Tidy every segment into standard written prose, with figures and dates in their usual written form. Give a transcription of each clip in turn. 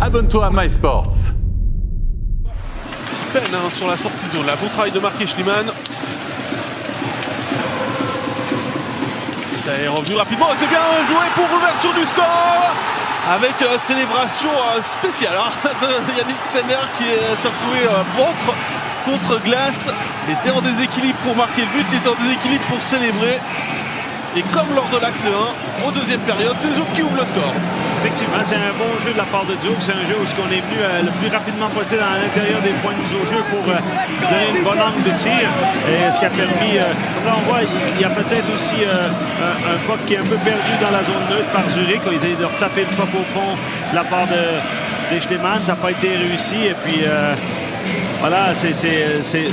abonne-toi à MySports. Peine sur la sortie de zone. Là, bon travail de Marc Schliemann. Ça est revenu rapidement. C'est bien joué pour l'ouverture du score. Avec célébration spéciale de Yannick Senner qui s'est retrouvé contre glace. Il était en déséquilibre pour marquer le but. Il était en déséquilibre pour célébrer. Et comme lors de l'acte 1, au deuxième période, c'est Zouk qui ouvre le score. Effectivement, c'est un bon jeu de la part de Zouk. C'est un jeu où on est venu le plus rapidement possible à l'intérieur des points de mise au jeu pour donner une bonne angle de tir. Et ce qui a permis, comme là on voit, il y a peut-être aussi un puck qui est un peu perdu dans la zone neutre par Zurich. Ils essaient de retaper le puck au fond de la part de Schliemann. Ça n'a pas été réussi. Et puis voilà, c'est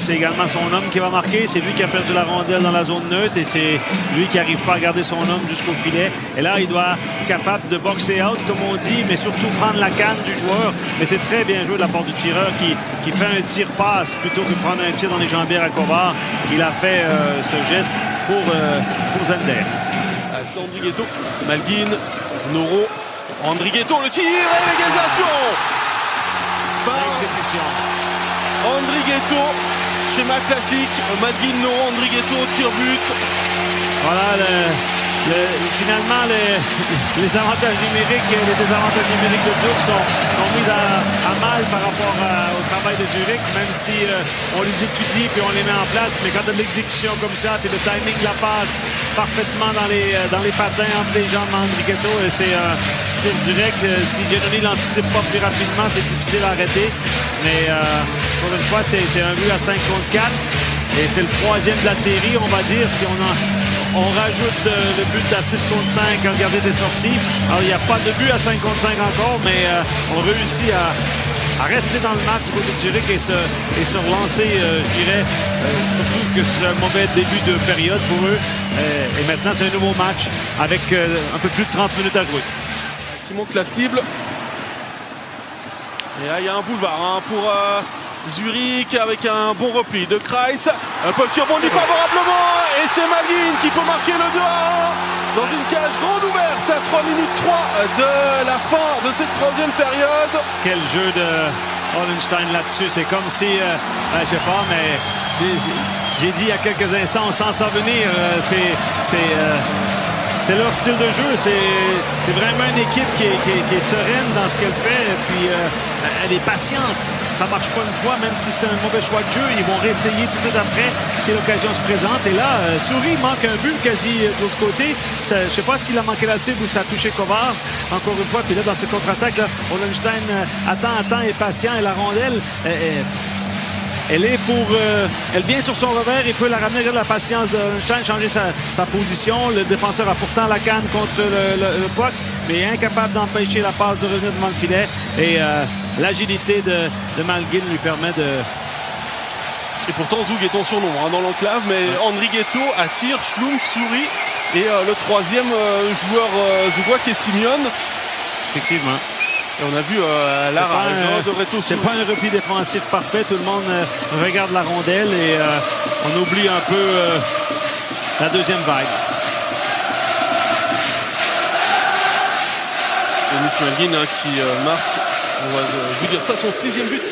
également son homme qui va marquer. C'est lui qui a perdu la rondelle dans la zone neutre et c'est lui qui n'arrive pas à garder son homme jusqu'au filet. Et là, il doit être capable de boxer out, comme on dit, mais surtout prendre la canne du joueur. Mais c'est très bien joué de la part du tireur qui fait un tir-passe plutôt que de prendre un tir dans les jambières à Kovar. Il a fait ce geste pour Zender. C'est Andrighetto, Malguin, Noro, Andrighetto, le tir et l'égalisation Exécution. Andrighetto, schéma classique, Malguin, Noro, Andrighetto, tir-but. Voilà, finalement, les avantages numériques et les désavantages numériques de Zouk sont mis à mal par rapport au travail de Zurich, même si on les étudie puis on les met en place. Mais quand tu as de l'exécution comme ça, puis le timing de la passe parfaitement dans les patins entre les jambes d'Andrighetto, c'est direct. Si Giannoni l'anticipe pas plus rapidement, c'est difficile à arrêter. Mais pour une fois, c'est un but à 5 contre 4. Et c'est le troisième de la série, on va dire, si on rajoute le but à 6 contre 5 en regardant des sorties. Alors, il n'y a pas de but à 5 contre 5 encore, mais on réussit à rester dans le match du côté de Zurich et se relancer, je dirais, surtout que c'est un mauvais début de période pour eux. Et maintenant, c'est un nouveau match avec un peu plus de 30 minutes à jouer. Qui monte la cible. Et là, il y a un boulevard pour Zurich avec un bon repli de Kreis. Un peu qui rebondit favorablement. Et c'est Malguin qui peut marquer le 2-1 dans une cage grande ouverte à 3 minutes 3 de la fin de cette troisième période. Quel jeu de Hollenstein là-dessus. C'est comme si, je sais pas, mais j'ai dit il y a quelques instants, on sent ça venir. C'est leur style de jeu. C'est vraiment une équipe qui est sereine dans ce qu'elle fait. Puis elle est patiente. Ça marche pas une fois, même si c'est un mauvais choix de jeu. Ils vont réessayer tout de suite après si l'occasion se présente. Et là, Souris manque un but quasi de l'autre côté. Je sais pas s'il a manqué la cible ou ça a touché Kovar. Encore une fois, puis là, dans ce contre-attaque, Hollenstein attend, est patient. Et la rondelle, elle vient sur son revers, il peut la ramener de la patience de Hollenstein, changer sa position. Le défenseur a pourtant la canne contre le puck, mais incapable d'empêcher la passe de revenir devant le filet. Et l'agilité de Malguin lui permet de... Et pourtant, Zouk est ton surnom dans l'enclave, mais Andrighetto attire, Schlum, Souris et le troisième joueur zoukois qui est Simeon. Effectivement. Et on a vu Lara c'est pas un repli défensif parfait. Tout le monde regarde la rondelle et on oublie un peu la deuxième vague. Denis Malguin qui marque, on va vous dire ça, son 6e but